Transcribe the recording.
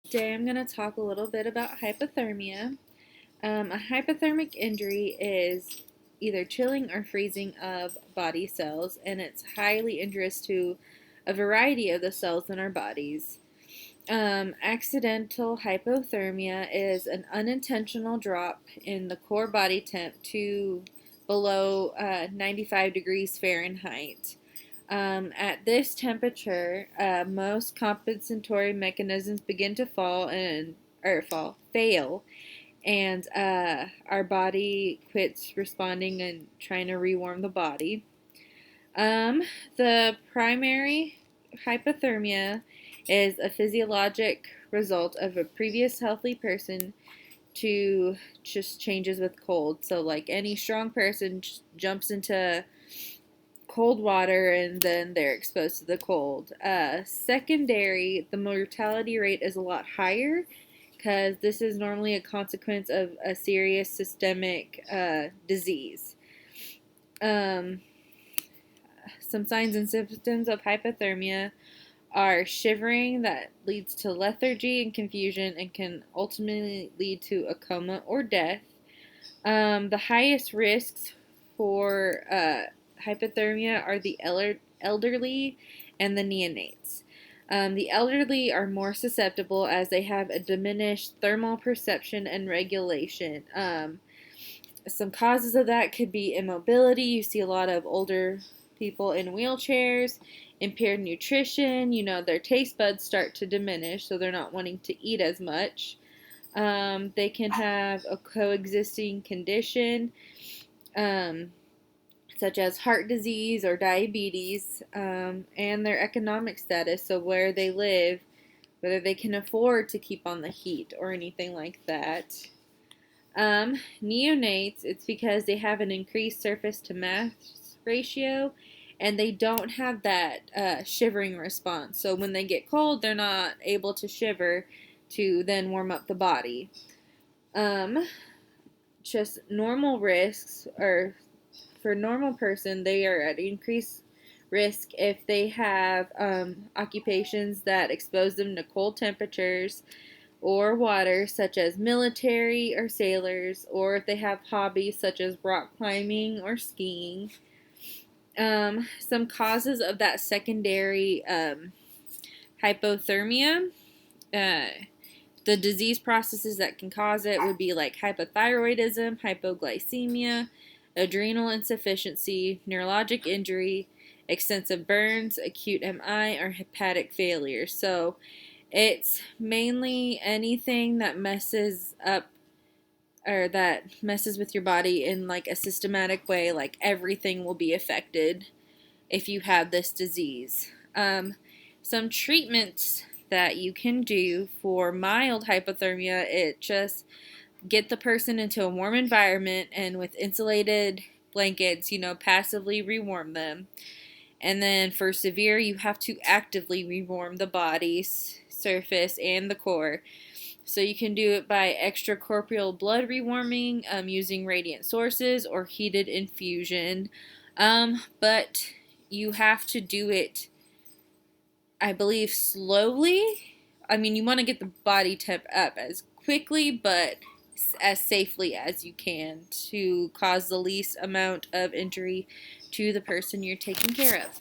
Today I'm going to talk a little bit about hypothermia. A hypothermic injury is either chilling or freezing of body cells, and it's highly injurious to a variety of the cells in our bodies. Accidental hypothermia is an unintentional drop in the core body temp to below 95 degrees Fahrenheit. At this temperature, most compensatory mechanisms begin to fail, and our body quits responding and trying to rewarm the body. The primary hypothermia is a physiologic result of a previous healthy person to just changes with cold. So, like any strong person jumps into cold water and then they're exposed to the cold. Secondary, the mortality rate is a lot higher because this is normally a consequence of a serious systemic disease. Some signs and symptoms of hypothermia are shivering that leads to lethargy and confusion and can ultimately lead to a coma or death. The highest risks for hypothermia are the elderly and the neonates. The elderly are more susceptible as they have a diminished thermal perception and regulation. Some causes of that could be immobility. You see a lot of older people in wheelchairs, impaired nutrition. Their taste buds start to diminish, so they're not wanting to eat as much. They can have a coexisting condition, such as heart disease or diabetes, and their economic status, so where they live, whether they can afford to keep on the heat or anything like that. Neonates, it's because they have an increased surface to mass ratio and they don't have that shivering response. So when they get cold, they're not able to shiver to then warm up the body. Just normal risks, or for a normal person, they are at increased risk if they have occupations that expose them to cold temperatures or water, such as military or sailors, or if they have hobbies such as rock climbing or skiing. Some causes of that secondary hypothermia, the disease processes that can cause it would be like hypothyroidism, hypoglycemia, adrenal insufficiency, neurologic injury, extensive burns, acute MI, or hepatic failure. So it's mainly anything that messes up or that messes with your body in like a systematic way. Like everything will be affected if you have this disease. Some treatments that you can do for mild hypothermia, it just get the person into a warm environment and with insulated blankets, passively rewarm them. And then for severe, you have to actively rewarm the body's surface and the core. So you can do it by extracorporeal blood rewarming, using radiant sources or heated infusion. But you have to do it, I believe, slowly. I mean, you want to get the body temp up as quickly, but as safely as you can to cause the least amount of injury to the person you're taking care of.